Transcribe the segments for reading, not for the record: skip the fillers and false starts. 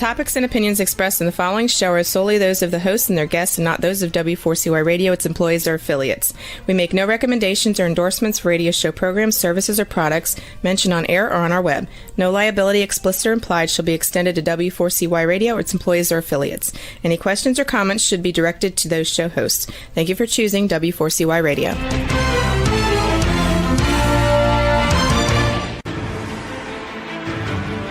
topics and opinions expressed in the following show are solely those of the hosts and their guests and not those of W4CY Radio, its employees, or affiliates. We make no recommendations or endorsements for radio show programs, services, or products mentioned on air or on our web. No liability, explicit or implied, shall be extended to W4CY Radio or its employees or affiliates. Any questions or comments should be directed to those show hosts. Thank you for choosing W4CY Radio.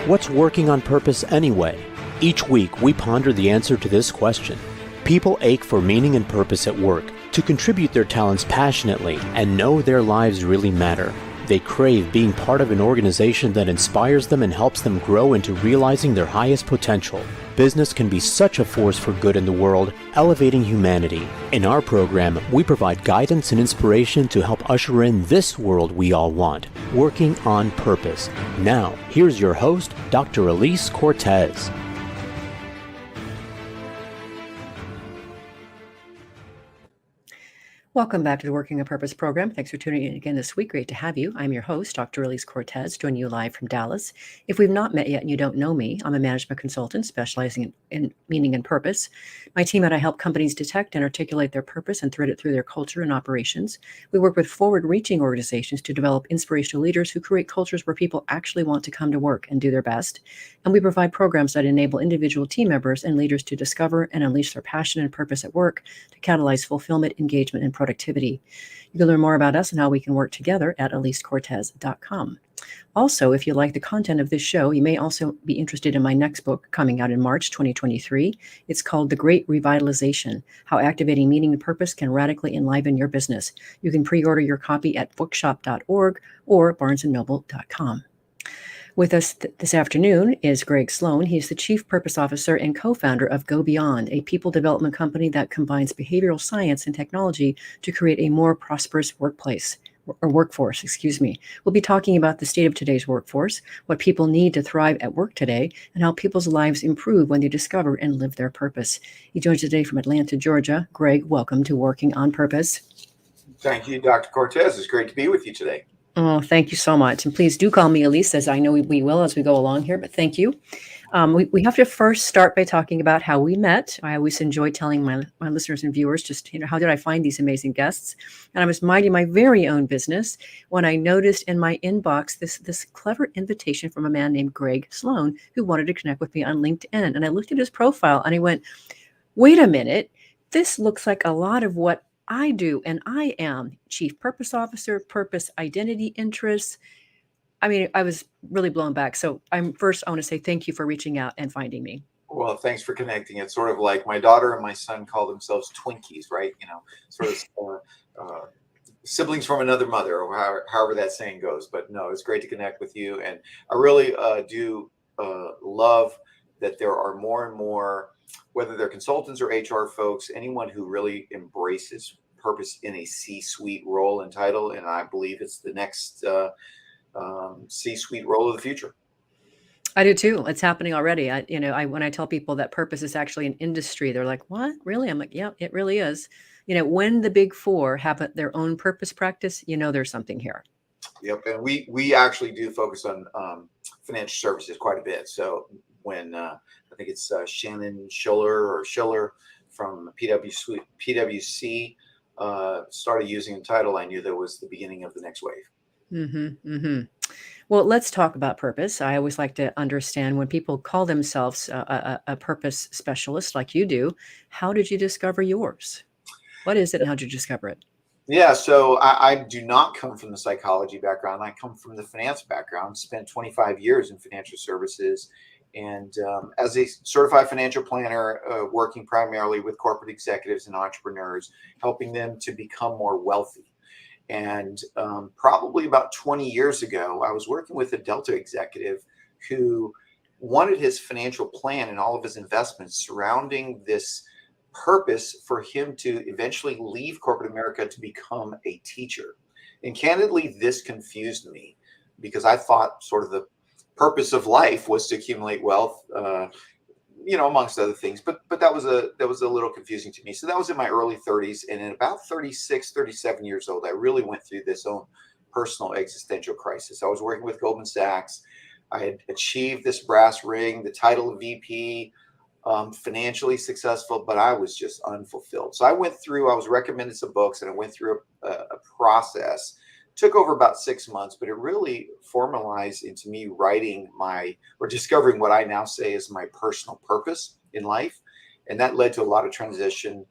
What's working on purpose anyway? Each week, we ponder the answer to this question. People ache for meaning and purpose at work, to contribute their talents passionately and know their lives really matter. They crave being part of an organization that inspires them and helps them grow into realizing their highest potential. Business can be such a force for good in the world, elevating humanity. In our program, we provide guidance and inspiration to help usher in this world we all want, working on purpose. Now, here's your host, Dr. Elise Cortez. Welcome back to the Working on Purpose program. Thanks for tuning in again this week. Great to have you. I'm your host, Dr. Elise Cortez, joining you live from Dallas. If we've not met yet and you don't know me, I'm a management consultant specializing in meaning and purpose. My team and I help companies detect and articulate their purpose and thread it through their culture and operations. We work with forward-reaching organizations to develop inspirational leaders who create cultures where people actually want to come to work and do their best. And we provide programs that enable individual team members and leaders to discover and unleash their passion and purpose at work to catalyze fulfillment, engagement, and productivity. You can learn more about us and how we can work together at elisecortez.com. Also, if you like the content of this show, you may also be interested in my next book coming out in March 2023. It's called The Great Revitalization: How Activating Meaning and Purpose Can Radically Enliven Your Business. You can pre-order your copy at bookshop.org or barnesandnoble.com. With us this afternoon is Greg Sloan. He's the Chief Purpose Officer and co-founder of Go Beyond, a people development company that combines behavioral science and technology to create a more prosperous workforce. We'll be talking about the state of today's workforce, what people need to thrive at work today, and how people's lives improve when they discover and live their purpose. He joins today from Atlanta, Georgia. Greg, welcome to Working on Purpose. Thank you, Dr. Cortez. It's great to be with you today. Oh, thank you so much. And please do call me Elise, as I know we will as we go along here, but thank you. We have to first start by talking about how we met. I always enjoy telling my listeners and viewers just, how did I find these amazing guests? And I was minding my very own business when I noticed in my inbox this clever invitation from a man named Greg Sloan, who wanted to connect with me on LinkedIn. And I looked at his profile and I went, wait a minute, this looks like a lot of what I do, and I am Chief Purpose Officer, Purpose Identity Interests. I mean, I was really blown back. So I want to say thank you for reaching out and finding me. Well, thanks for connecting. It's sort of like my daughter and my son call themselves Twinkies, right? Sort of siblings from another mother, or however that saying goes. But no, it's great to connect with you. And I really do love that there are more and more, whether they're consultants or HR folks, anyone who really embraces purpose in a C-suite role and title. And I believe it's the next C-suite role of the future. I do too. It's happening already. When I tell people that purpose is actually an industry, they're like, what? Really? I'm like, yeah, it really is. When the big four have their own purpose practice, there's something here. Yep. And we actually do focus on financial services quite a bit. So when I think it's Shannon Schiller from PwC started using the title, I knew that was the beginning of the next wave. Mm-hmm, mm-hmm. Well, let's talk about purpose. I always like to understand when people call themselves a purpose specialist like you do, how did you discover yours? What is it and how did you discover it? Yeah, so I do not come from the psychology background. I come from the finance background, spent 25 years in financial services. And as a certified financial planner, working primarily with corporate executives and entrepreneurs, helping them to become more wealthy. And probably about 20 years ago, I was working with a Delta executive who wanted his financial plan and all of his investments surrounding this purpose for him to eventually leave corporate America to become a teacher. And candidly, this confused me because I thought sort of the purpose of life was to accumulate wealth, amongst other things. But that was a little confusing to me. So that was in my early 30s. And at about 36, 37 years old, I really went through this own personal existential crisis. I was working with Goldman Sachs. I had achieved this brass ring, the title of VP, financially successful, but I was just unfulfilled. So I was recommended some books, and I went through a process. Took over about 6 months, but it really formalized into me discovering what I now say is my personal purpose in life. And that led to a lot of transition,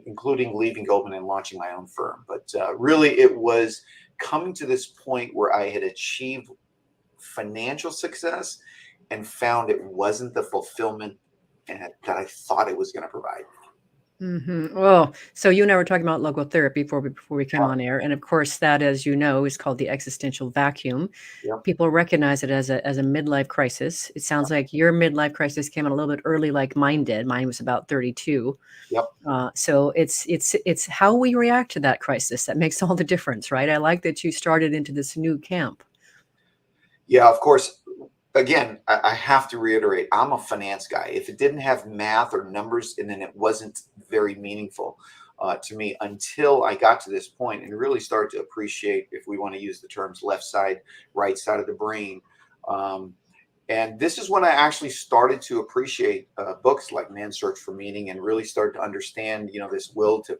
including leaving Goldman and launching my own firm. But really, it was coming to this point where I had achieved financial success and found it wasn't the fulfillment that I thought it was going to provide. Well, so you and I were talking about logotherapy before we came on air, and of course, that, as you know, is called the existential vacuum. Yep. People recognize it as a midlife crisis. It sounds like your midlife crisis came in a little bit early, like mine did. Mine was about 32. Yep. So it's how we react to that crisis that makes all the difference, right? I like that you started into this new camp. Yeah, of course. Again, I have to reiterate, I'm a finance guy. If it didn't have math or numbers, and then it wasn't very meaningful to me until I got to this point and really started to appreciate, if we want to use the terms left side, right side of the brain. And this is when I actually started to appreciate books like Man's Search for Meaning, and really started to understand, this will to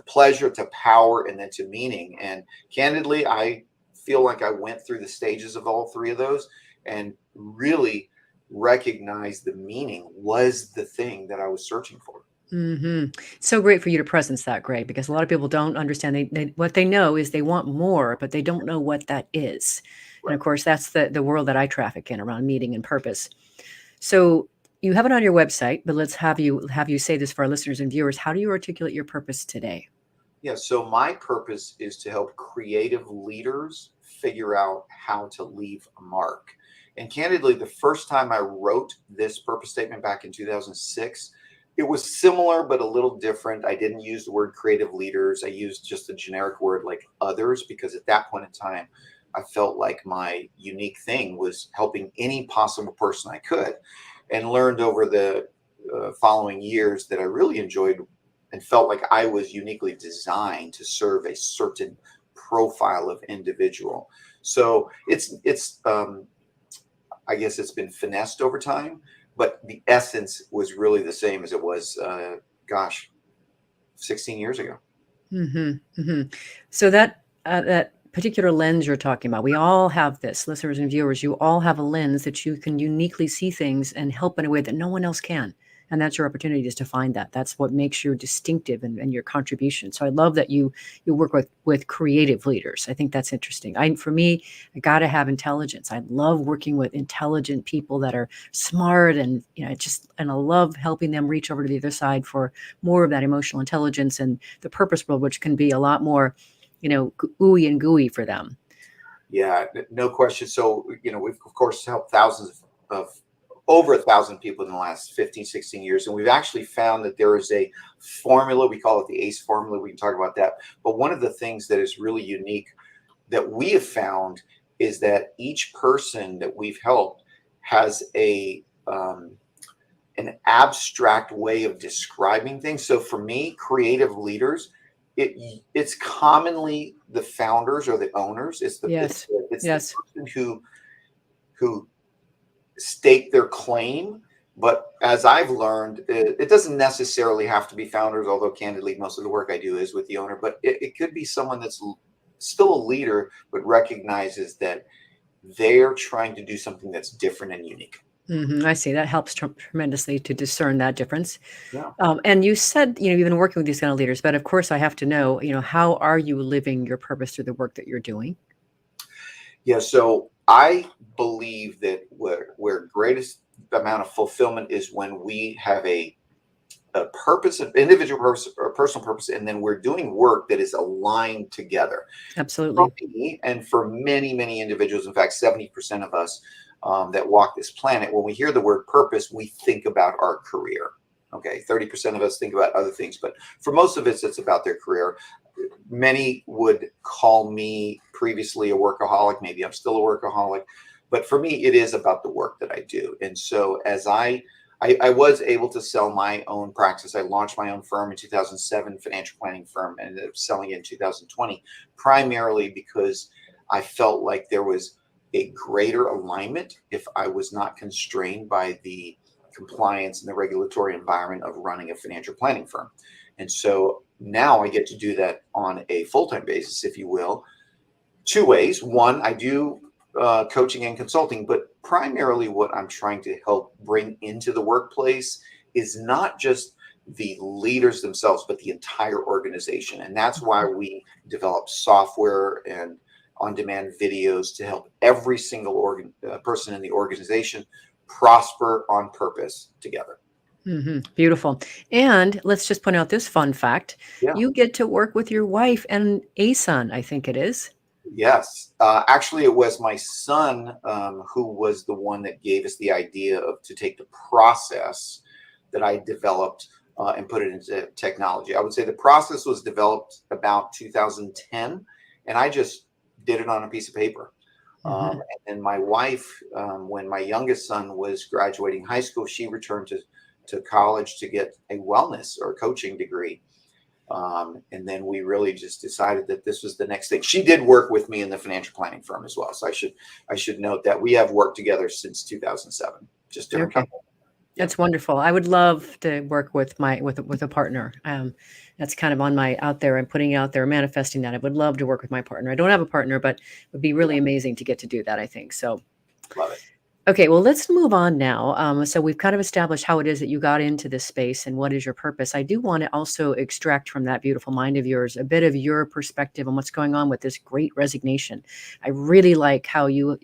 pleasure, to power, and then to meaning. And candidly, I feel like I went through the stages of all three of those, and really recognized the meaning was the thing that I was searching for. So great for you to presence that, Greg, because a lot of people don't understand. What they know is they want more, but they don't know what that is. Right. And of course, that's the world that I traffic in around meaning and purpose. So you have it on your website, but let's have you say this for our listeners and viewers. How do you articulate your purpose today? Yeah, so my purpose is to help creative leaders figure out how to leave a mark. And candidly, the first time I wrote this purpose statement back in 2006, it was similar, but a little different. I didn't use the word creative leaders. I used just a generic word like others, because at that point in time, I felt like my unique thing was helping any possible person I could, and learned over the following years that I really enjoyed and felt like I was uniquely designed to serve a certain profile of individual. So it's I guess it's been finessed over time, but the essence was really the same as it was, 16 years ago. So that particular lens you're talking about, we all have this, listeners and viewers, you all have a lens that you can uniquely see things and help in a way that no one else can. And that's your opportunity, is to find that. That's what makes you distinctive and your contribution. So I love that you work with creative leaders. I think that's interesting. For me, I got to have intelligence. I love working with intelligent people that are smart, and and I love helping them reach over to the other side for more of that emotional intelligence and the purpose world, which can be a lot more, ooey and gooey for them. Yeah, no question. So, we've of course helped thousands of over 1,000 people in the last 15, 16 years. And we've actually found that there is a formula. We call it the ACE formula. We can talk about that. But one of the things that is really unique that we have found is that each person that we've helped has an abstract way of describing things. So for me, creative leaders, it's commonly the founders or the owners. It's the person who stake their claim. But as I've learned, it doesn't necessarily have to be founders, although candidly, most of the work I do is with the owner. But it could be someone that's still a leader, but recognizes that they're trying to do something that's different and unique. I see. That helps tremendously to discern that difference. Yeah. And you said, you've been working with these kind of leaders, but of course I have to know, how are you living your purpose through the work that you're doing? Yeah. So I believe that where greatest amount of fulfillment is when we have a purpose, an individual purpose or a personal purpose, and then we're doing work that is aligned together. Absolutely. For me, and for many, many individuals, in fact, 70% of us that walk this planet, when we hear the word purpose, we think about our career. Okay, 30% of us think about other things, but for most of us, it's about their career. Many would call me previously a workaholic. Maybe I'm still a workaholic, but for me, it is about the work that I do. And so as I was able to sell my own practice. I launched my own firm in 2007, financial planning firm, and ended up selling it in 2020, primarily because I felt like there was a greater alignment if I was not constrained by the compliance and the regulatory environment of running a financial planning firm. And so now I get to do that on a full-time basis, if you will, two ways. One, I do coaching and consulting, but primarily what I'm trying to help bring into the workplace is not just the leaders themselves, but the entire organization. And that's why we develop software and on-demand videos to help every single person in the organization prosper on purpose together. Beautiful. And let's just point out this fun fact. Yeah. You get to work with your wife and a son, I think it is. Yes. Actually, it was my son who was the one that gave us the idea to take the process that I developed and put it into technology. I would say the process was developed about 2010, and I just did it on a piece of paper. And my wife, when my youngest son was graduating high school, she returned to college to get a wellness or coaching degree. And then we really just decided that this was the next thing. She did work with me in the financial planning firm as well. So I should note that we have worked together since 2007. Just different company. That's wonderful. I would love to work with a partner. That's kind of on my out there. I'm putting out there, manifesting that. I would love to work with my partner. I don't have a partner, but it would be really amazing to get to do that, I think. So Love it. Okay, well, let's move on now. So we've kind of established how it is that you got into this space and what is your purpose. I do want to also extract from that beautiful mind of yours a bit of your perspective on what's going on with this great resignation. I really like how your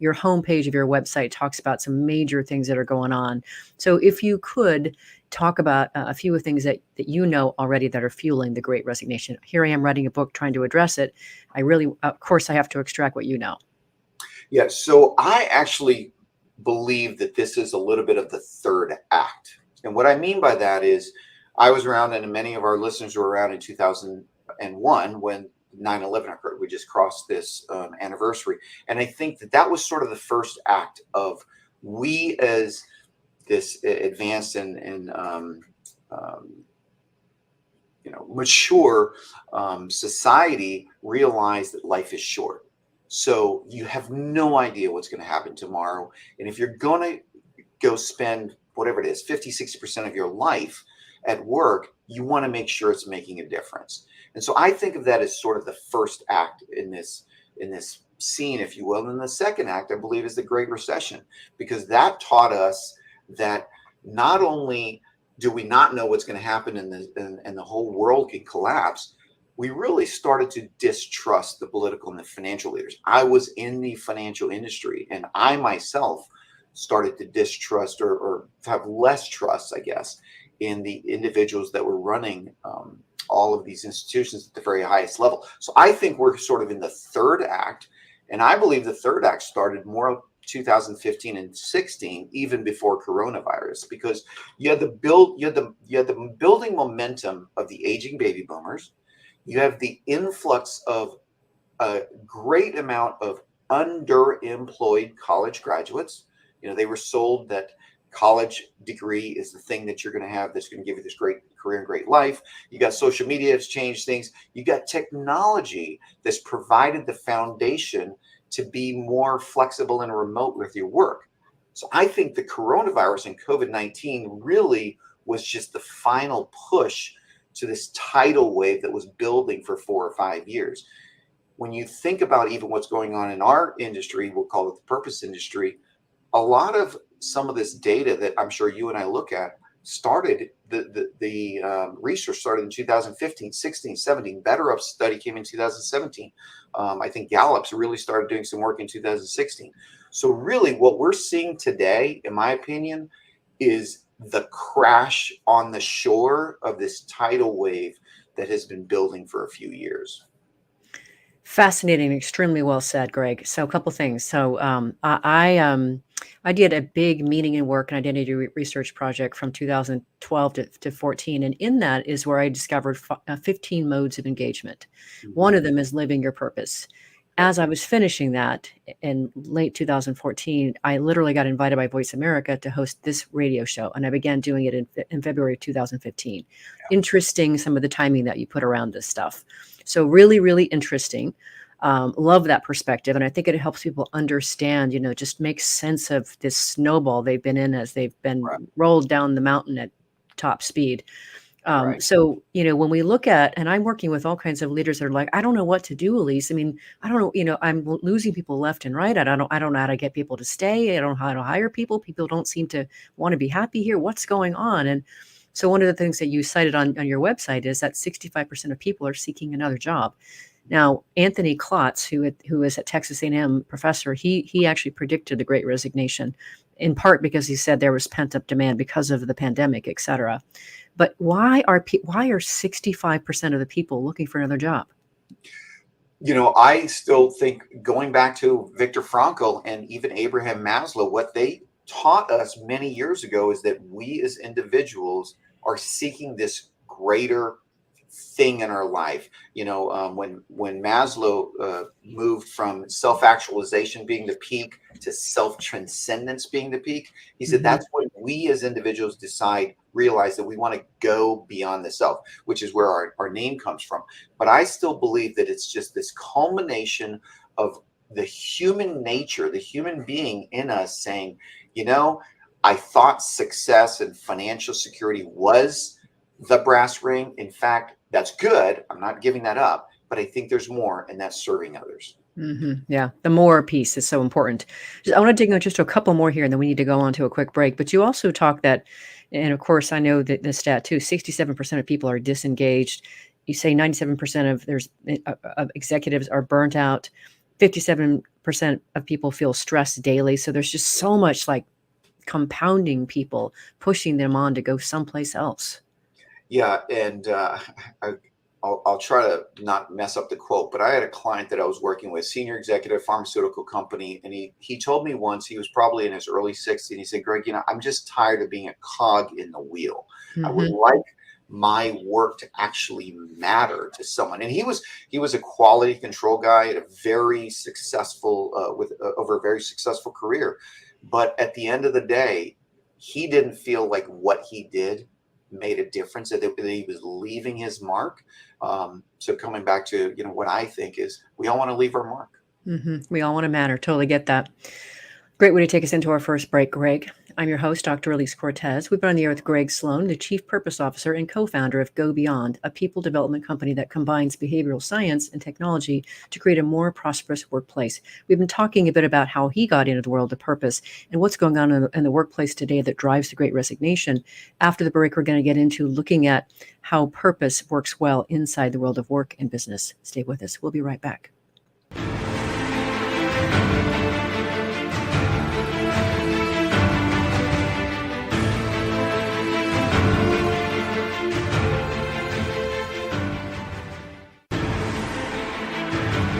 homepage of your website talks about some major things that are going on. So if you could talk about a few of things that you know already that are fueling the great resignation. Here I am writing a book trying to address it. Of course, I have to extract what you know. Yeah, so I actually believe that this is a little bit of the third act. And what I mean by that is I was around, and many of our listeners were around in 2001 when 9/11 occurred. We just crossed this anniversary. And I think that was sort of the first act of we as this advanced and mature society realize that life is short. So you have no idea what's going to happen tomorrow. And if you're going to go spend whatever it is, 50, 60% of your life at work, you want to make sure it's making a difference. And so I think of that as sort of the first act in this scene, if you will. And the second act, I believe, is the Great Recession, because that taught us that not only do we not know what's going to happen and the whole world can collapse, we really started to distrust the political and the financial leaders. I was in the financial industry, and I myself started to distrust or have less trust, I guess, in the individuals that were running all of these institutions at the very highest level. So I think we're sort of in the third act, and I believe the third act started more 2015 and 16, even before coronavirus, because you had the building momentum of the aging baby boomers. You have the influx of a great amount of underemployed college graduates. They were sold that college degree is the thing that you're going to have that's going to give you this great career and great life. You got social media that's changed things. You got technology that's provided the foundation to be more flexible and remote with your work. So I think the coronavirus and COVID-19 really was just the final push to this tidal wave that was building for 4 or 5 years. When you think about even what's going on in our industry, we'll call it the purpose industry, a lot of some of this data that I'm sure you and I look at started, the research started in 2015, 16, 17. BetterUp study came in 2017. I think Gallup's really started doing some work in 2016. So really what we're seeing today, in my opinion, is the crash on the shore of this tidal wave that has been building for a few years. Fascinating, extremely well said, Greg. So a couple things. So I did a big meaning and work and identity research project from 2012 to 14. And in that is where I discovered 15 modes of engagement. Mm-hmm. One of them is living your purpose. As I was finishing that in late 2014, I literally got invited by Voice America to host this radio show. And I began doing it in February of 2015. Yeah. Interesting, some of the timing that you put around this stuff. So really, really interesting. Love that perspective. And I think it helps people understand, just make sense of this snowball they've been in as they've been Right. rolled down the mountain at top speed. Right. So, when we look at, and I'm working with all kinds of leaders that are like, I don't know what to do, Elise. I mean, I don't know, I'm losing people left and right. I don't know how to get people to stay. I don't know how to hire people. People don't seem to want to be happy here. What's going on? And so one of the things that you cited on your website is that 65% of people are seeking another job. Now, Anthony Klotz, who is a Texas A&M professor, he actually predicted the Great Resignation, in part because he said there was pent-up demand because of the pandemic, et cetera. But why are 65% of the people looking for another job? I still think, going back to Viktor Frankl and even Abraham Maslow, what they taught us many years ago is that we as individuals are seeking this greater thing in our life. When Maslow moved from self-actualization being the peak to self-transcendence being the peak, he said that's when we as individuals realize that we want to go beyond the self, which is where our name comes from. But I still believe that it's just this culmination of the human nature, the human being in us saying, I thought success and financial security was the brass ring. In fact, that's good. I'm not giving that up, but I think there's more, and that's serving others. Yeah, the more piece is so important. I want to dig into just a couple more here, and then we need to go on to a quick break. But you also talk that, and of course, I know that the stat too, 67% of people are disengaged. You say 97% of executives are burnt out. 57% of people feel stressed daily. So there's just so much like compounding people, pushing them on to go someplace else. Yeah, and I'll try to not mess up the quote, but I had a client that I was working with, senior executive pharmaceutical company, and he told me once, he was probably in his early 60s, and he said, Greg, I'm just tired of being a cog in the wheel. I would like my work to actually matter to someone. And he was a quality control guy at a very successful over a very successful career, but at the end of the day, he didn't feel like what he did made a difference, that he was leaving his mark. So coming back to, what I think is we all want to leave our mark. We all want to matter. Totally get that. Great way to take us into our first break, Greg. I'm your host, Dr. Elise Cortez. We've been on the air with Greg Sloan, the Chief Purpose Officer and co-founder of Go Beyond, a people development company that combines behavioral science and technology to create a more prosperous workplace. We've been talking a bit about how he got into the world of purpose and what's going on in the workplace today that drives the Great Resignation. After the break, we're going to get into looking at how purpose works well inside the world of work and business. Stay with us. We'll be right back.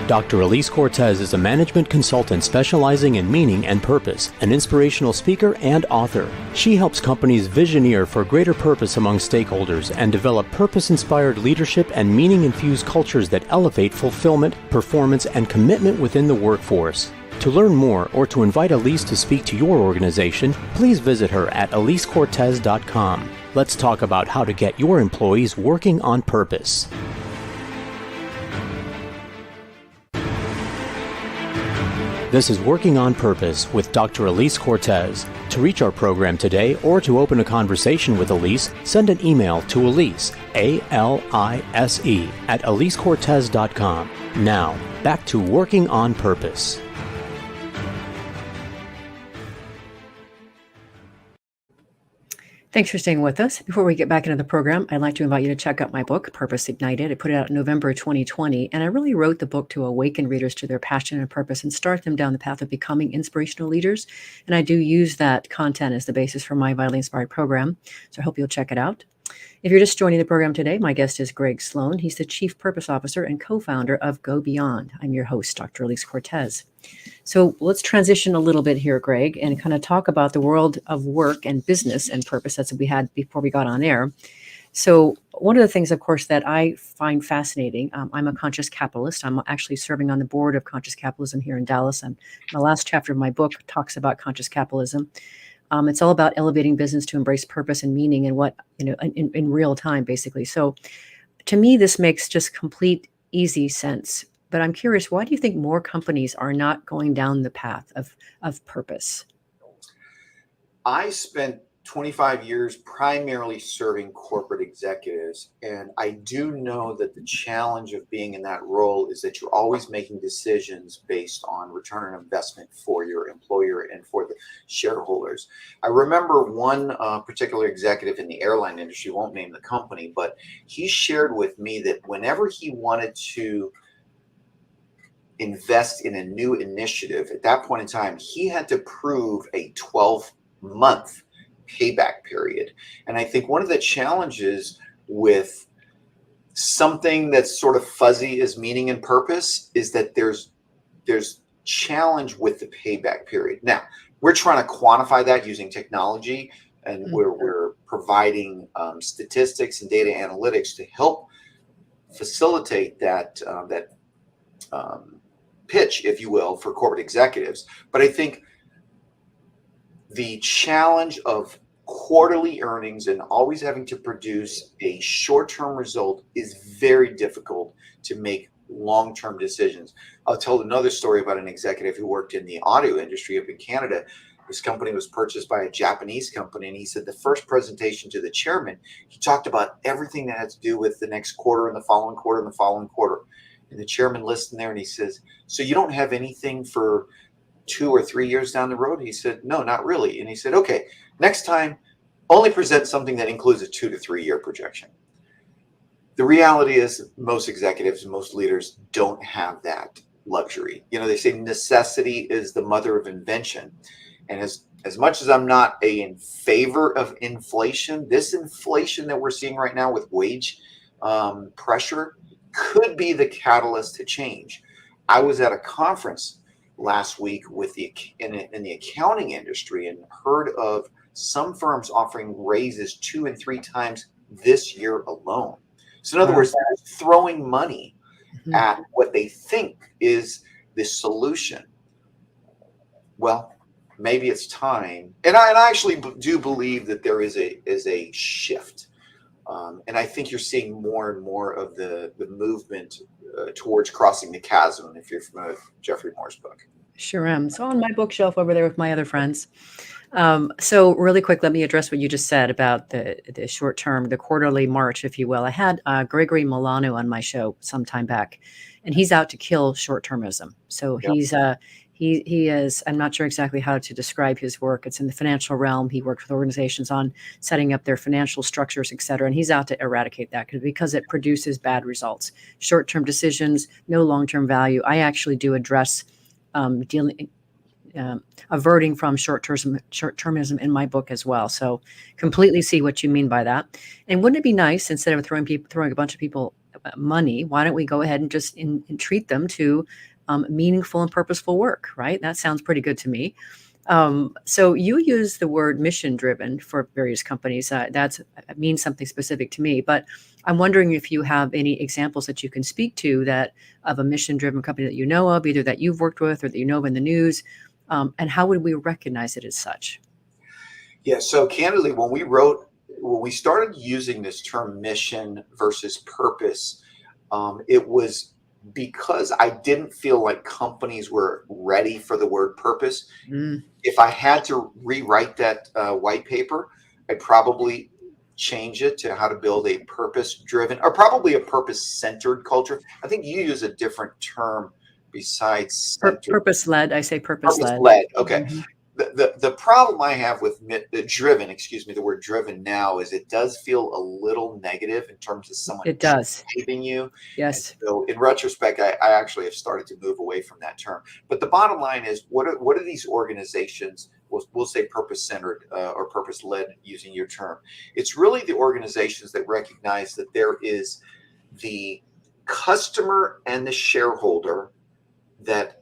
Dr. Elise Cortez is a management consultant specializing in meaning and purpose, an inspirational speaker and author. She helps companies visioneer for greater purpose among stakeholders and develop purpose-inspired leadership and meaning-infused cultures that elevate fulfillment, performance, and commitment within the workforce. To learn more or to invite Elise to speak to your organization, please visit her at elisecortez.com. Let's talk about how to get your employees working on purpose. This is Working on Purpose with Dr. Elise Cortez. To reach our program today or to open a conversation with Elise, send an email to Elise, A-L-I-S-E, at elisecortez.com. Now, back to Working on Purpose. Thanks for staying with us. Before we get back into the program, I'd like to invite you to check out my book, Purpose Ignited. I put it out in November 2020, and I really wrote the book to awaken readers to their passion and purpose and start them down the path of becoming inspirational leaders. And I do use that content as the basis for my Vitally Inspired program, so I hope you'll check it out. If you're just joining the program today, my guest is Greg Sloan. He's the Chief Purpose Officer and co-founder of Go Beyond. I'm your host, Dr. Elise Cortez. So let's transition a little bit here, Greg, and kind of talk about the world of work and business and purpose that we had before we got on air. So one of the things, of course, that I find fascinating, I'm a conscious capitalist. I'm actually serving on the board of Conscious Capitalism here in Dallas. And the last chapter of my book talks about conscious capitalism. It's all about elevating business to embrace purpose and meaning and what, in real time, basically. So to me, this makes just complete, easy sense. but I'm curious, why do you think more companies are not going down the path of purpose? I spent 25 years primarily serving corporate executives, and I do know that the challenge of being in that role is that you're always making decisions based on return on investment for your employer and for the shareholders. I remember one particular executive in the airline industry, won't name the company, but he shared with me that whenever he wanted to invest in a new initiative, at that point in time, he had to prove a 12-month payback period. And I think one of the challenges with something that's sort of fuzzy as meaning and purpose is that there's challenge with the payback period. Now, we're trying to quantify that using technology, and we're providing statistics and data analytics to help facilitate that pitch, if you will, for corporate executives. But I think the challenge of quarterly earnings and always having to produce a short-term result is very difficult to make long-term decisions. I'll tell another story about an executive who worked in the audio industry up in Canada. This company was purchased by a Japanese company, and he said the first presentation to the chairman, he talked about everything that had to do with the next quarter and the following quarter and the following quarter. And the chairman listened there and he says, "So you don't have anything for 2 or 3 years down the road?" He said, "No, not really." And he said, "Okay, next time, only present something that includes a 2 to 3 year projection." The reality is most executives and most leaders don't have that luxury. You know, they say necessity is the mother of invention. And as much as I'm not in favor of inflation, this inflation that we're seeing right now with wage pressure could be the catalyst to change. I was at a conference last week with in the accounting industry and heard of some firms offering raises 2 and 3 times this year alone. So in other words, they're throwing money at what they think is the solution. Well, maybe it's time. And I actually do believe that there is a shift. And I think you're seeing more and more of the movement towards crossing the chasm, if you're familiar with Jeffrey Moore's book. Sure am. So on my bookshelf over there with my other friends. So really quick, let me address what you just said about the short term, the quarterly march, if you will. I had Gregory Milano on my show some time back, and he's out to kill short termism. So he is, I'm not sure exactly how to describe his work. It's in the financial realm. He worked with organizations on setting up their financial structures, et cetera. And he's out to eradicate that because it produces bad results. Short-term decisions, no long-term value. I actually do address averting from short-termism in my book as well. So completely see what you mean by that. And wouldn't it be nice, instead of throwing a bunch of people money, why don't we go ahead and just treat them to meaningful and purposeful work, right? That sounds pretty good to me. So you use the word mission driven for various companies. That means something specific to me, but I'm wondering if you have any examples that you can speak to that of a mission driven company that you know of, either that you've worked with or that you know of in the news, and how would we recognize it as such? Yeah. So candidly, when we started using this term mission versus purpose, it was because I didn't feel like companies were ready for the word purpose. If I had to rewrite that white paper, I'd probably change it to how to build a purpose-driven or probably a purpose-centered culture. I think you use a different term besides purpose-led. I say purpose-led. Purpose-led. Okay. The problem I have with driven, the word driven now is it does feel a little negative in terms of someone driving you. Yes. And so in retrospect, I actually have started to move away from that term. But the bottom line is, what are these organizations? We'll say purpose-centered or purpose-led, using your term. It's really the organizations that recognize that there is the customer and the shareholder that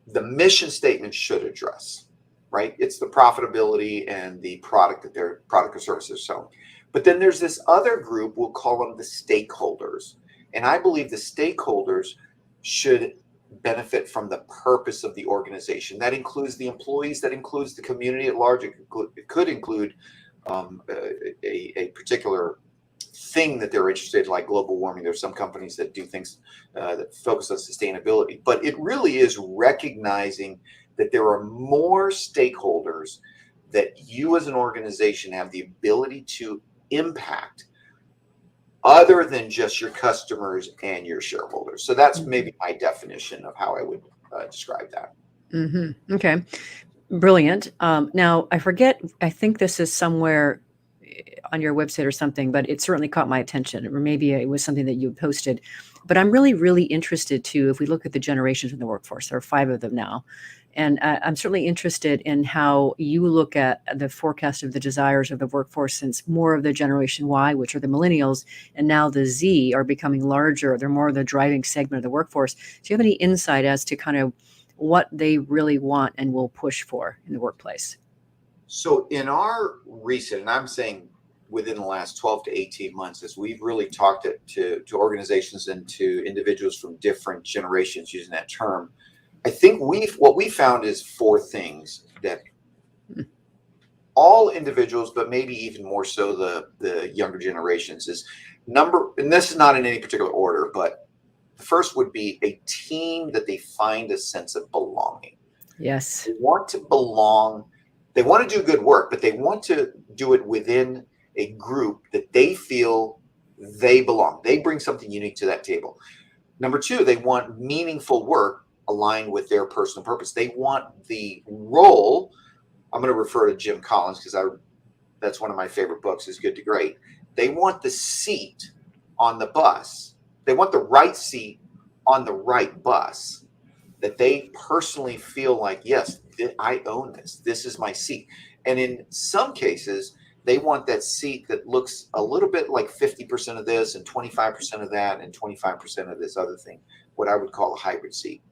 the mission statement should address. Right? It's the profitability and the product or service they're selling. But then there's this other group, we'll call them the stakeholders. And I believe the stakeholders should benefit from the purpose of the organization. That includes the employees, that includes the community at large. It could include a particular thing that they're interested in, like global warming. There's some companies that do things that focus on sustainability, but it really is recognizing that there are more stakeholders that you as an organization have the ability to impact other than just your customers and your shareholders. So that's maybe my definition of how I would describe that. Okay. Brilliant. Now, I forget, I think this is somewhere on your website or something, but it certainly caught my attention, or maybe it was something that you posted. But I'm really, really interested too, if we look at the generations in the workforce, there are 5 of them now. And I'm certainly interested in how you look at the forecast of the desires of the workforce, since more of the Generation Y, which are the millennials, and now the Z are becoming larger. They're more of the driving segment of the workforce. Do you have any insight as to kind of what they really want and will push for in the workplace? So in our recent, and I'm saying within the last 12 to 18 months, as we've really talked to organizations and to individuals from different generations using that term, I think what we found is 4 things that all individuals, but maybe even more so the younger generations, is and this is not in any particular order, but the first would be a team that they find a sense of belonging. Yes. They want to belong. They want to do good work, but they want to do it within a group that they feel they belong. They bring something unique to that table. Number 2, they want meaningful work aligned with their personal purpose. They want the role. I'm going to refer to Jim Collins because that's one of my favorite books, is Good to Great. They want the seat on the bus. They want the right seat on the right bus, that they personally feel like, yes, I own this. This is my seat. And in some cases, they want that seat that looks a little bit like 50% of this and 25% of that and 25% of this other thing, what I would call a hybrid seat.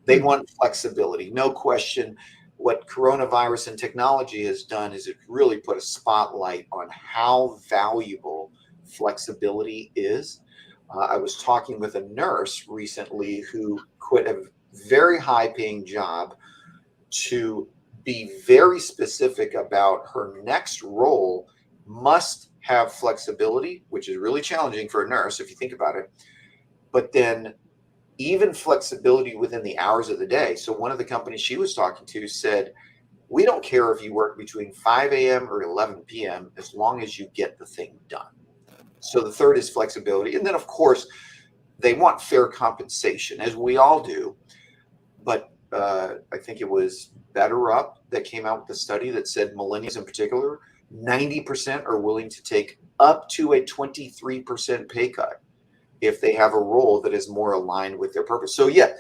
They want flexibility. No question. What coronavirus and technology has done is it really put a spotlight on how valuable flexibility is. I was talking with a nurse recently who quit a very high paying job to be very specific about her next role must have flexibility, which is really challenging for a nurse if you think about it. But then even flexibility within the hours of the day. So one of the companies she was talking to said, we don't care if you work between 5 a.m. or 11 p.m. as long as you get the thing done. So the third is flexibility. And then, of course, they want fair compensation, as we all do. But I think it was Better Up that came out with a study that said millennials in particular, 90% are willing to take up to a 23% pay cut if they have a role that is more aligned with their purpose. So yeah,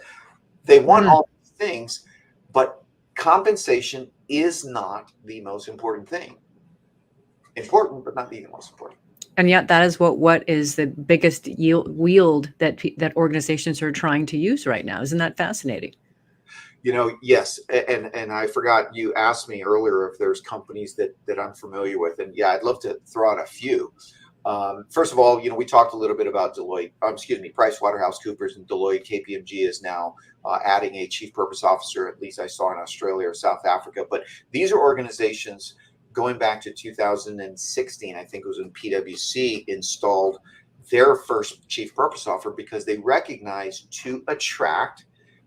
they want all these things, but compensation is not the most important thing. Important, but not the most important. And yet that is what is the biggest wield that organizations are trying to use right now. Isn't that fascinating? Yes. And I forgot, you asked me earlier if there's companies that I'm familiar with. And yeah, I'd love to throw out a few. First of all, we talked a little bit about PricewaterhouseCoopers, and Deloitte. KPMG is now adding a chief purpose officer, at least I saw in Australia or South Africa. But these are organizations going back to 2016, I think it was when PwC installed their first chief purpose officer, because they recognized to attract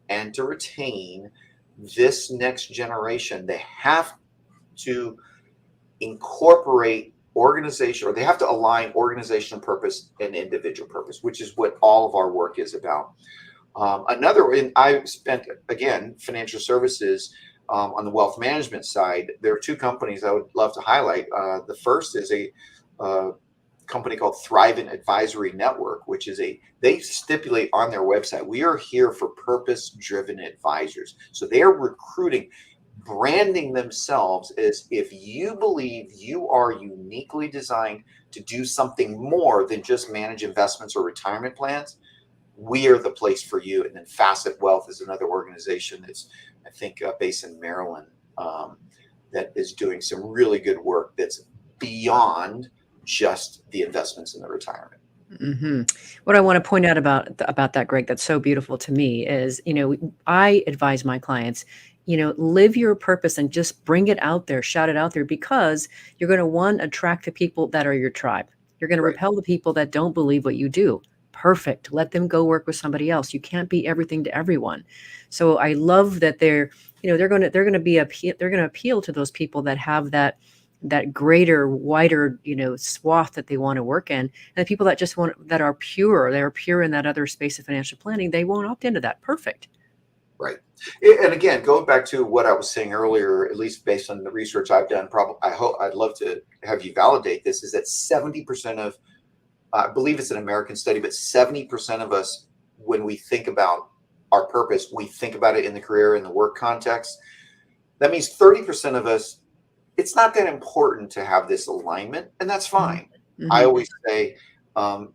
and to retain this next generation, they have to incorporate organization, or they have to align organizational purpose and individual purpose, which is what all of our work is about. I spent, again, financial services on the wealth management side. There are 2 companies I would love to highlight. The first is a company called Thrivent Advisory Network, which is they stipulate on their website, we are here for purpose-driven advisors. So they are recruiting, branding themselves as, if you believe you are uniquely designed to do something more than just manage investments or retirement plans, we are the place for you. And then Facet Wealth is another organization that's, I think, based in Maryland, that is doing some really good work that's beyond just the investments in the retirement. Mm-hmm. What I want to point out about that, Greg, that's so beautiful to me is, I advise my clients, live your purpose and just bring it out there, shout it out there, because you're going to, 1, attract the people that are your tribe. You're going to repel the people that don't believe what you do. Perfect. Let them go work with somebody else. You can't be everything to everyone. So I love that they're going to appeal to those people that have that greater, wider, swath that they want to work in. And the people that just they're pure in that other space of financial planning, they won't opt into that. Perfect. Right. And again, going back to what I was saying earlier, at least based on the research I've done, I'd love to have you validate this, is that 70% of, I believe it's an American study, but 70% of us, when we think about our purpose, we think about it in the career, in the work context. That means 30% of us, it's not that important to have this alignment, and that's fine. Mm-hmm. I always say,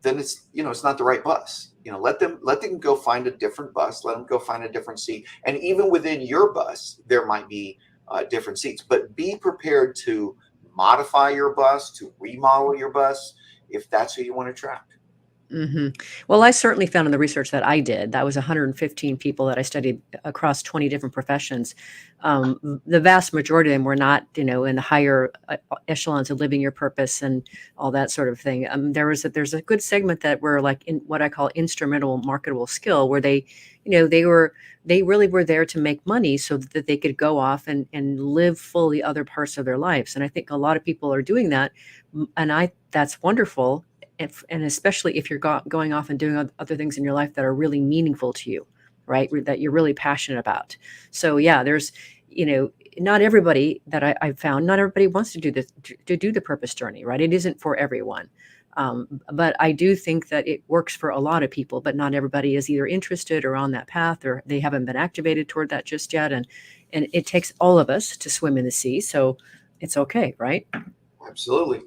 then it's not the right bus. Let them go find a different bus. Let them go find a different seat. And even within your bus, there might be different seats. But be prepared to modify your bus, to remodel your bus, if that's who you want to attract. Mm-hmm. Well, I certainly found in the research that I did, that was 115 people that I studied across 20 different professions. The vast majority of them were not, in the higher echelons of living your purpose and all that sort of thing. There's a good segment that were like in what I call instrumental marketable skill, where they really were there to make money so that they could go off and live fully other parts of their lives. And I think a lot of people are doing that. And that's wonderful. And especially if you're going off and doing other things in your life that are really meaningful to you, right? That you're really passionate about. So yeah, there's, not everybody that I've found, not everybody wants to do the purpose journey, right? It isn't for everyone. But I do think that it works for a lot of people, but not everybody is either interested or on that path, or they haven't been activated toward that just yet. And it takes all of us to swim in the sea. So it's okay, right? Absolutely.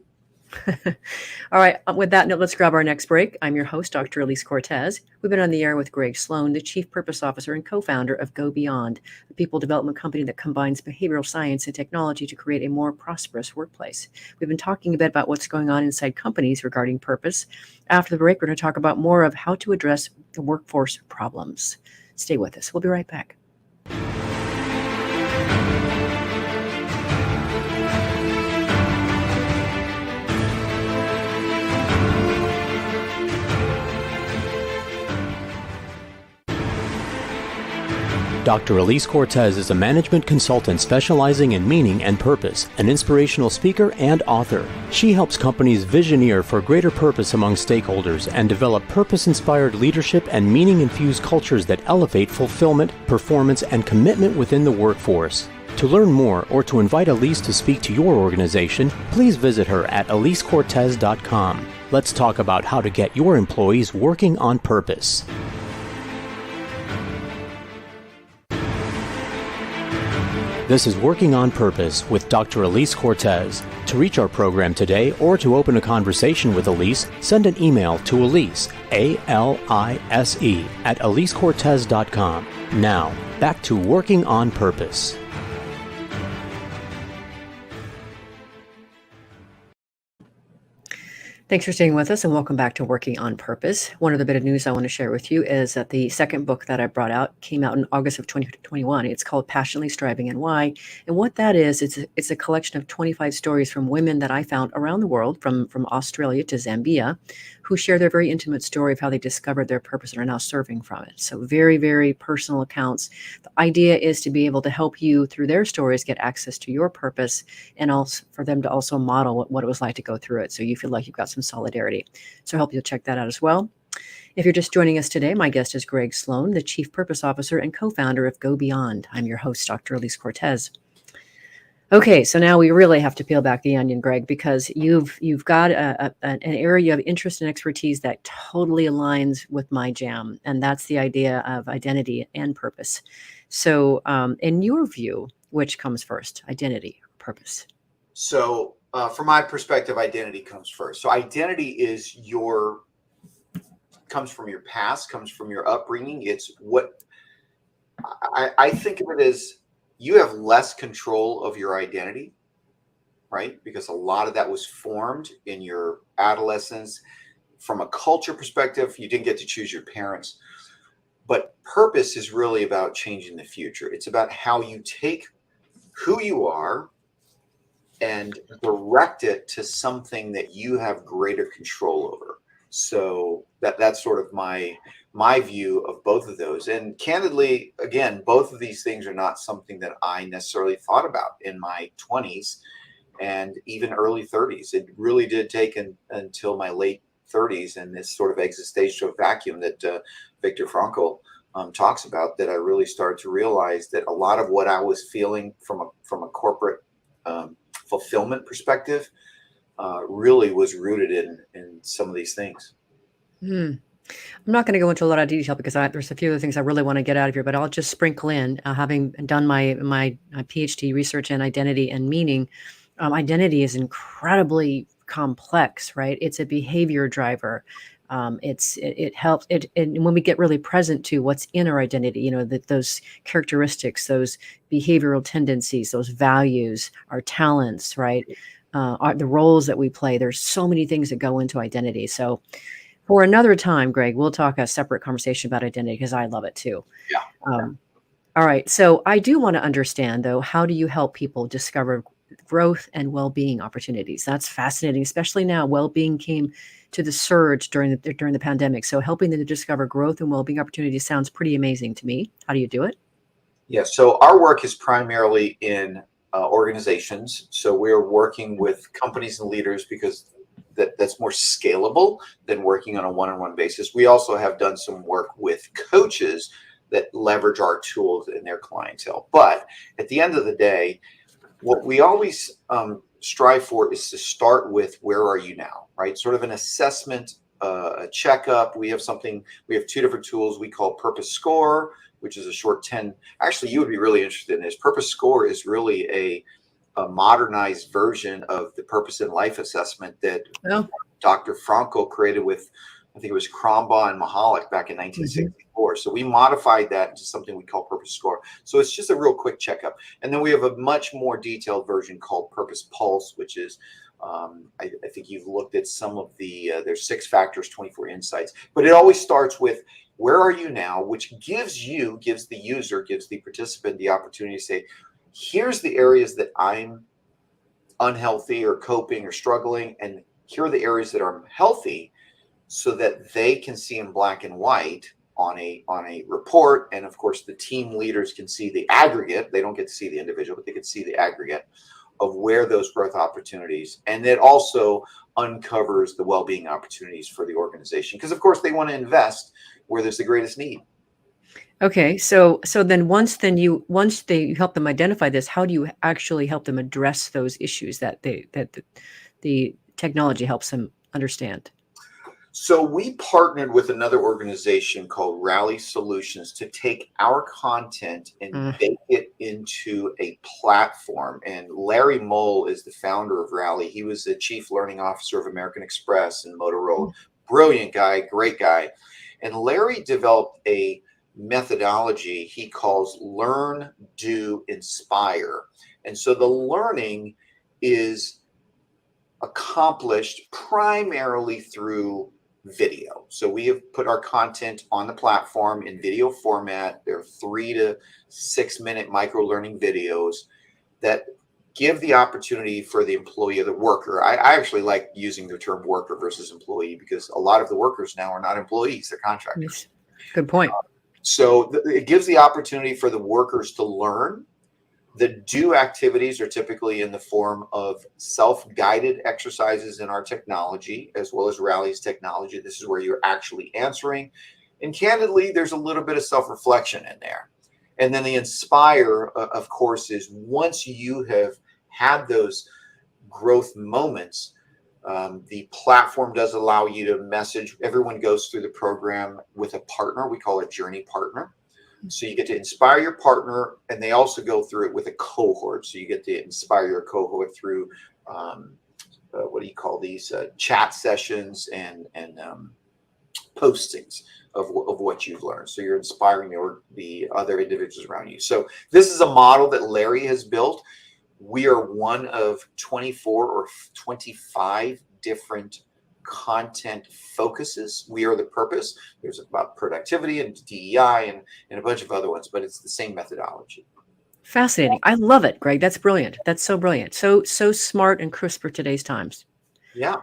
All right. With that note, let's grab our next break. I'm your host, Dr. Elise Cortez. We've been on the air with Greg Sloan, the Chief Purpose Officer and co-founder of Go Beyond, a people development company that combines behavioral science and technology to create a more prosperous workplace. We've been talking a bit about what's going on inside companies regarding purpose. After the break, we're going to talk about more of how to address the workforce problems. Stay with us. We'll be right back. Dr. Elise Cortez is a management consultant specializing in meaning and purpose, an inspirational speaker and author. She helps companies visioneer for greater purpose among stakeholders and develop purpose-inspired leadership and meaning-infused cultures that elevate fulfillment, performance, and commitment within the workforce. To learn more or to invite Elise to speak to your organization, please visit her at elisecortez.com. Let's talk about how to get your employees working on purpose. This is Working on Purpose with Dr. Elise Cortez. To reach our program today or to open a conversation with Elise, send an email to Elise, A-L-I-S-E, at elisecortez.com. Now, back to Working on Purpose. Thanks for staying with us and welcome back to Working on Purpose. One other bit of news I want to share with you is that the second book that I brought out came out in August of 2021. It's called Passionately Striving and Why. And what that is, it's a collection of 25 stories from women that I found around the world, from Australia to Zambia, who share their very intimate story of how they discovered their purpose and are now serving from it. So very, very personal accounts. The idea is to be able to help you through their stories get access to your purpose, and also for them to also model what it was like to go through it. So you feel like you've got some solidarity. So I hope you'll check that out as well. If you're just joining us today, my guest is Greg Sloan, the Chief Purpose Officer and co-founder of Go Beyond. I'm your host, Dr. Elise Cortez. Okay, so now we really have to peel back the onion, Greg, because you've got an area of interest and expertise that totally aligns with my jam, and that's the idea of identity and purpose. So in your view, which comes first, identity or purpose? So from my perspective, identity comes first. So identity is comes from your past, comes from your upbringing. It's what I think of it as. You have less control of your identity, right? Because a lot of that was formed in your adolescence. From a culture perspective, you didn't get to choose your parents. But purpose is really about changing the future. It's about how you take who you are and direct it to something that you have greater control over. So that's sort of my view of both of those. And candidly, again, both of these things are not something that I necessarily thought about in my 20s and even early 30s. It really did take until my late 30s and this sort of existential vacuum that Viktor Frankl talks about, that I really started to realize that a lot of what I was feeling from a corporate fulfillment perspective really was rooted in some of these things. I'm not going to go into a lot of detail because there's a few other things I really want to get out of here, but I'll just sprinkle in, having done my PhD research in identity and meaning. Identity is incredibly complex, right? It's a behavior driver. It helps it, and when we get really present to what's in our identity, those characteristics, those behavioral tendencies, those values, our talents, right? The roles that we play. There's so many things that go into identity. So for another time, Greg, we'll talk a separate conversation about identity because I love it too. Yeah. All right. So I do want to understand, though, how do you help people discover growth and well-being opportunities? That's fascinating, especially now. Well-being came to the surge during the pandemic. So helping them to discover growth and well-being opportunities sounds pretty amazing to me. How do you do it? Yeah. So our work is primarily in organizations. So we're working with companies and leaders because that's more scalable than working on a one-on-one basis. We also have done some work with coaches that leverage our tools in their clientele. But at the end of the day, what we always strive for is to start with, where are you now, right? Sort of an assessment, a checkup. We have two different tools we call Purpose Score, which is a short 10. Actually, you would be really interested in this. Purpose Score is really a modernized version of the Purpose in Life assessment that Dr. Frankl created with, I think it was Crombaugh and Mahalik back in 1964. So we modified that into something we call Purpose Score. So it's just a real quick checkup. And then we have a much more detailed version called Purpose Pulse, which is, I think you've looked at some of there's 6 factors, 24 insights. But it always starts with, where are you now, which gives the participant the opportunity to say, here's the areas that I'm unhealthy or coping or struggling, and here are the areas that are healthy, so that they can see in black and white on a report. And of course, the team leaders can see the aggregate. They don't get to see the individual, but they can see the aggregate of where those growth opportunities, and it also uncovers the well-being opportunities for the organization, because of course they want to invest where there's the greatest need. Okay, so then once you help them identify this, how do you actually help them address those issues that the technology helps them understand? So we partnered with another organization called Rally Solutions to take our content and bake it into a platform. And Larry Moll is the founder of Rally. He was the chief learning officer of American Express and Motorola. Brilliant guy, great guy. And Larry developed a methodology he calls Learn, Do, Inspire. And so the learning is accomplished primarily through video. So we have put our content on the platform in video format. They're 3 to 6 minute micro learning videos that give the opportunity for the employee or the worker. I actually like using the term worker versus employee, because a lot of the workers now are not employees, they're contractors. Good point. So it gives the opportunity for the workers to learn. The do activities are typically in the form of self-guided exercises in our technology, as well as Rally's technology. This is where you're actually answering. And candidly, there's a little bit of self-reflection in there. And then the inspire, of course, is once you have had those growth moments, the platform does allow you to message. Everyone goes through the program with a partner. We call it Journey Partner. So you get to inspire your partner, and they also go through it with a cohort. So you get to inspire your cohort through what do you call these chat sessions and postings of what you've learned. So you're inspiring the other individuals around you. So this is a model that Larry has built. We are one of 24 or 25 different content focuses. We are the purpose. There's about productivity and DEI and a bunch of other ones, but it's the same methodology. Fascinating. I love it, Greg. That's brilliant. That's so brilliant. So smart and crisp for today's times. Yeah.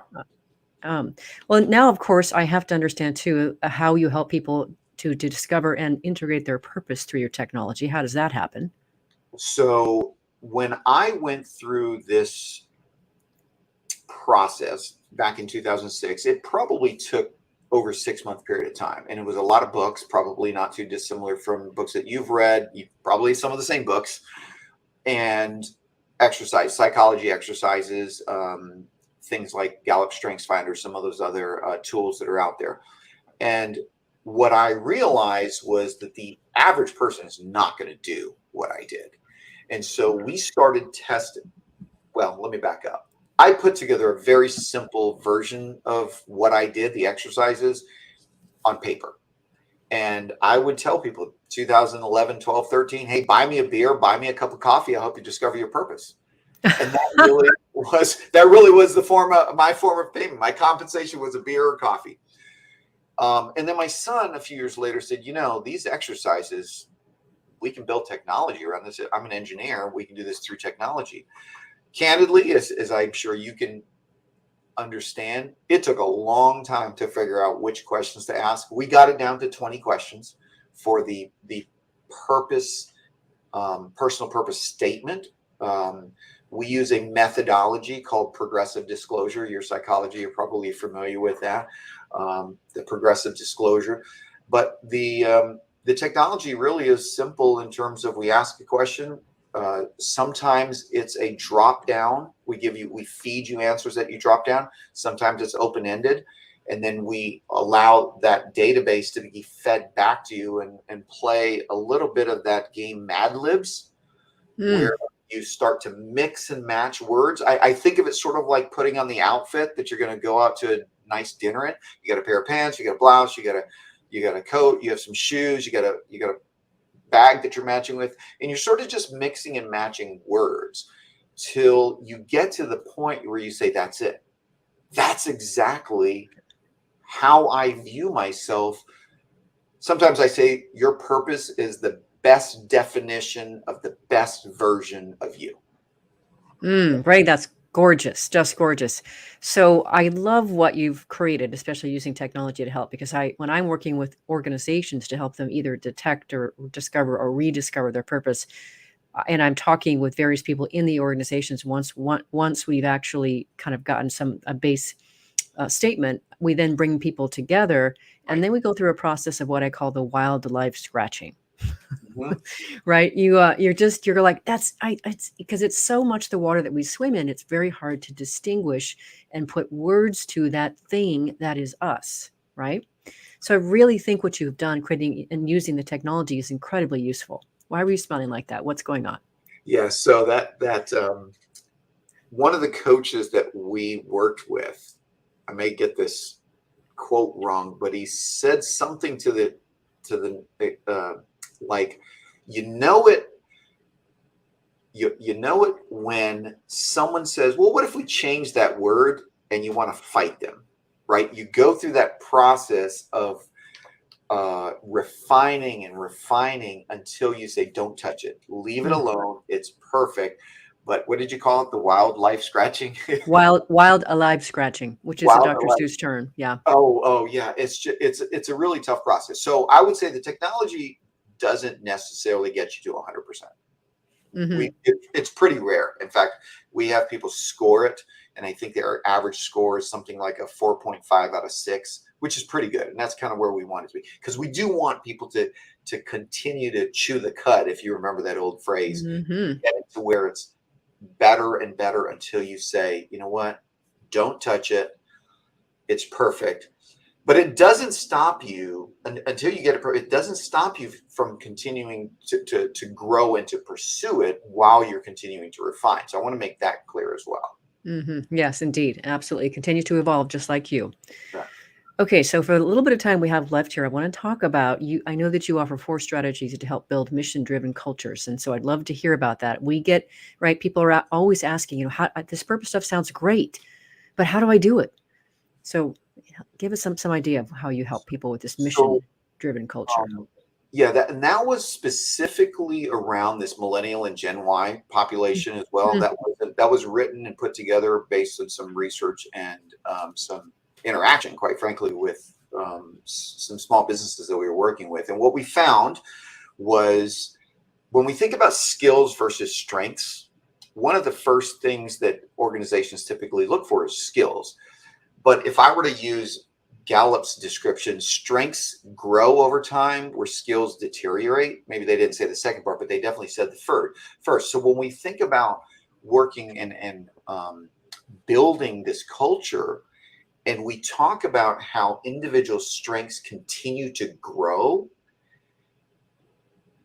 Um, well, now, of course, I have to understand too how you help people to discover and integrate their purpose through your technology. How does that happen? So when I went through this process back in 2006, it probably took over 6 month period of time. And it was a lot of books, probably not too dissimilar from books that you've read, probably some of the same books, and psychology exercises, things like Gallup Strengths Finder, some of those other tools that are out there. And what I realized was that the average person is not going to do what I did. And so we started testing. Well, let me back up. I put together a very simple version of what I did, the exercises, on paper. And I would tell people 2011, 12, 13, hey, buy me a beer, buy me a cup of coffee. I'll help you discover your purpose. And that really was my form of payment. My compensation was a beer or coffee. And then my son, a few years later, said, these exercises, we can build technology around this. I'm an engineer. We can do this through technology. Candidly, as I'm sure you can understand, it took a long time to figure out which questions to ask. We got it down to 20 questions for the purpose, personal purpose statement. We use a methodology called progressive disclosure. Your psychology, you're probably familiar with that, the progressive disclosure. But the technology really is simple in terms of we ask a question. Sometimes it's a drop down. We feed you answers that you drop down. Sometimes it's open-ended. And then we allow that database to be fed back to you and play a little bit of that game Mad Libs, where you start to mix and match words. I think of it sort of like putting on the outfit that you're going to go out to a nice dinner in. You got a pair of pants, you got a blouse, you got a coat, you have some shoes, you got a bag that you're matching with, and you're sort of just mixing and matching words till you get to the point where you say, that's it. That's exactly how I view myself. Sometimes I say your purpose is the best definition of the best version of you. Right. That's gorgeous. Just gorgeous. So I love what you've created, especially using technology to help, because when I'm working with organizations to help them either detect or discover or rediscover their purpose, and I'm talking with various people in the organizations, once we've actually kind of gotten a base statement, we then bring people together, and then we go through a process of what I call the wild life scratching. Right. You're like, it's because it's so much the water that we swim in. It's very hard to distinguish and put words to that thing that is us. Right. So I really think what you've done creating and using the technology is incredibly useful. Why were you smiling like that? What's going on? Yeah. So that one of the coaches that we worked with, I may get this quote wrong, but he said something to the like, you know it when someone says, well, what if we change that word, and you want to fight them, right? You go through that process of refining until you say, don't touch it, leave it alone, it's perfect. But what did you call it? The wild life scratching? wild alive scratching, which is a Dr. Seuss term. Yeah. Oh yeah. It's a really tough process. So I would say the technology doesn't necessarily get you to 100%. It's pretty rare. In fact, we have people score it, and I think their average score is something like a 4.5 out of 6, which is pretty good. And that's kind of where we want it to be, because we do want people to continue to chew the cud, if you remember that old phrase, get it to where it's better and better until you say, you know what, don't touch it, it's perfect. But it doesn't stop you until you get it. It doesn't stop you from continuing to grow and to pursue it while you're continuing to refine. So I want to make that clear as well. Yes, indeed. Absolutely. Continue to evolve just like you. Yeah. Okay. So for a little bit of time we have left here, I want to talk about you. I know that you offer 4 strategies to help build mission-driven cultures. And so I'd love to hear about that. We get, right, people are always asking, how this purpose stuff sounds great, but how do I do it? So give us some idea of how you help people with this mission-driven culture. Yeah, that was specifically around this millennial and Gen Y population as well. Mhm. That was written and put together based on some research and some interaction, quite frankly, with some small businesses that we were working with. And what we found was when we think about skills versus strengths, one of the first things that organizations typically look for is skills. But if I were to use Gallup's description, strengths grow over time where skills deteriorate. Maybe they didn't say the second part, but they definitely said the first. So when we think about working and building this culture, and we talk about how individual strengths continue to grow,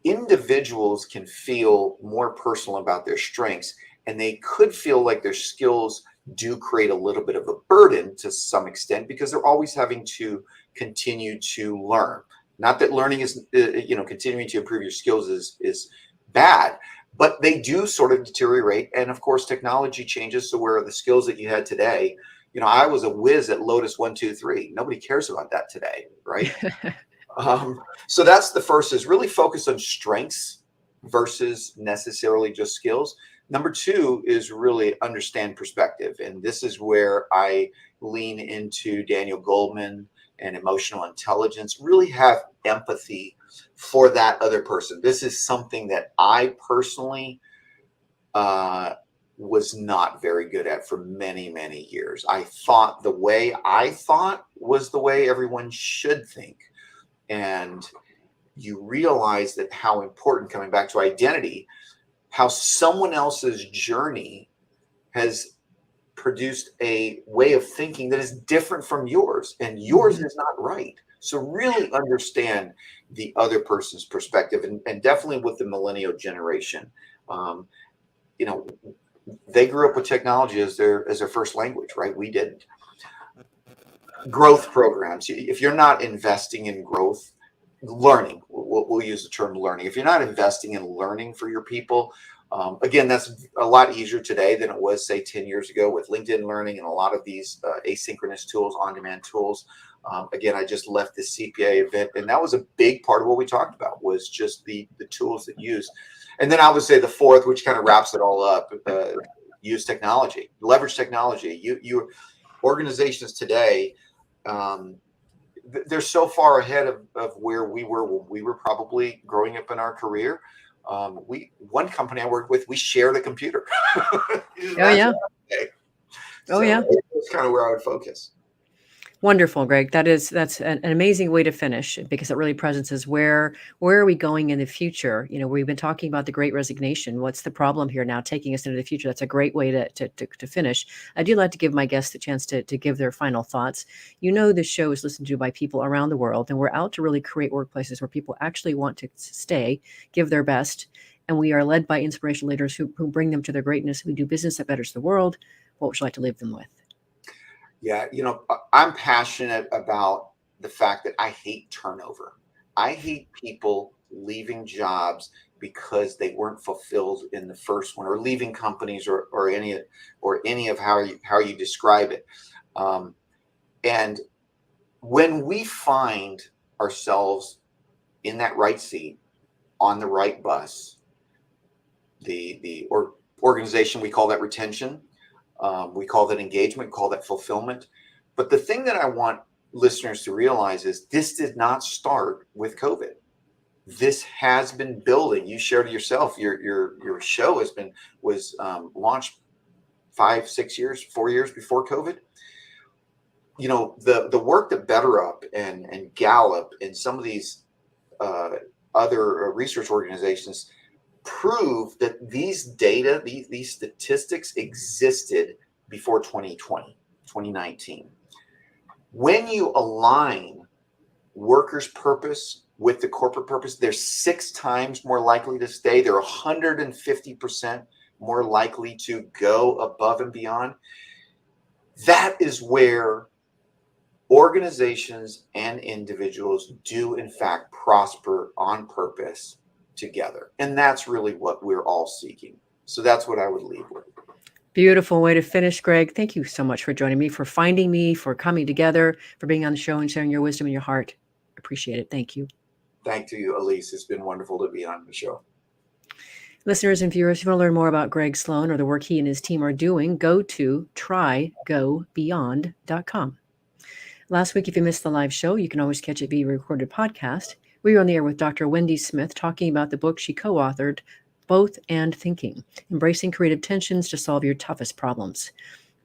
individuals can feel more personal about their strengths, and they could feel like their skills do create a little bit of a burden to some extent because they're always having to continue to learn. Not that learning is, continuing to improve your skills is bad, but they do sort of deteriorate. And of course, technology changes. So where the skills that you had today, I was a whiz at Lotus 1-2-3. Nobody cares about that today, right? So that's the first, is really focus on strengths versus necessarily just skills. Number two is really understand perspective. And this is where I lean into Daniel Goleman and emotional intelligence, really have empathy for that other person. This is something that I personally was not very good at for many, many years. I thought the way I thought was the way everyone should think. And you realize that how important, coming back to identity, how someone else's journey has produced a way of thinking that is different from yours, and yours is not right. So really understand the other person's perspective, and definitely with the millennial generation, they grew up with technology as their first language, right? We didn't. Growth programs. If you're not investing in growth, learning, we'll use the term learning. If you're not investing in learning for your people, again, that's a lot easier today than it was, say, 10 years ago with LinkedIn Learning and a lot of these asynchronous tools, on-demand tools. Again, I just left the CPA event, and that was a big part of what we talked about, was just the tools that use. And then I would say the fourth, which kind of wraps it all up, use technology, leverage technology. You organizations today, they're so far ahead of where we were when we were probably growing up in our career. One company I worked with, we shared a computer. Oh yeah. So that's kind of where I would focus. Wonderful, Greg. That's an amazing way to finish, because it really presents where are we going in the future? We've been talking about the Great Resignation. What's the problem here now, taking us into the future? That's a great way to finish. I do like to give my guests a chance to give their final thoughts. This show is listened to by people around the world, and we're out to really create workplaces where people actually want to stay, give their best, and we are led by inspirational leaders who bring them to their greatness. We do business that betters the world. What would you like to leave them with? Yeah, I'm passionate about the fact that I hate turnover. I hate people leaving jobs because they weren't fulfilled in the first one, or leaving companies, or any of how you describe it. And when we find ourselves in that right seat, on the right bus, the organization, we call that retention. We call that engagement, call that fulfillment. But the thing that I want listeners to realize is this did not start with COVID. This has been building. You shared it yourself. Your show was launched 4 years before COVID. The work that BetterUp and Gallup and some of these other research organizations prove that these data, these statistics existed before 2019. When you align workers' purpose with the corporate purpose, they're 6 times more likely to stay. They're 150% more likely to go above and beyond. That is where organizations and individuals do, in fact, prosper on purpose together. And that's really what we're all seeking. So that's what I would leave with. Beautiful way to finish, Greg. Thank you so much for joining me, for finding me, for coming together, for being on the show and sharing your wisdom and your heart. Appreciate it. Thank you. thank you, Elise. It's been wonderful to be on the show. Listeners and viewers, if you want to learn more about Greg Sloan or the work he and his team are doing, go to trygobeyond.com. Last week, if you missed the live show, you can always catch it via recorded podcast. We were on the air with Dr. Wendy Smith talking about the book she co-authored, Both and Thinking, Embracing Creative Tensions to Solve Your Toughest Problems.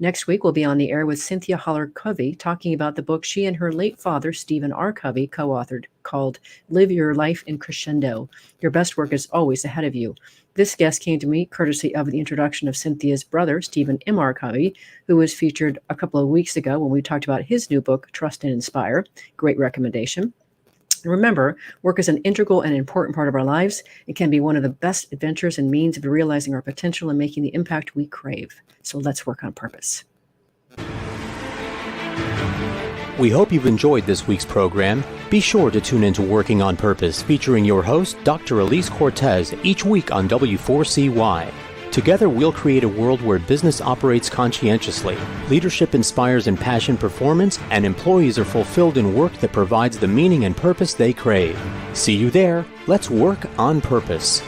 Next week, we'll be on the air with Cynthia Holler-Covey talking about the book she and her late father, Stephen R. Covey, co-authored called Live Your Life in Crescendo. Your best work is always ahead of you. This guest came to me courtesy of the introduction of Cynthia's brother, Stephen M. R. Covey, who was featured a couple of weeks ago when we talked about his new book, Trust and Inspire. Great recommendation. Remember, work is an integral and important part of our lives. It can be one of the best adventures and means of realizing our potential and making the impact we crave. So let's work on purpose. We hope you've enjoyed this week's program. Be sure to tune into Working on Purpose, featuring your host, Dr. Elise Cortez, each week on W4CY. Together, we'll create a world where business operates conscientiously, leadership inspires impassioned performance, and employees are fulfilled in work that provides the meaning and purpose they crave. See you there. Let's work on purpose.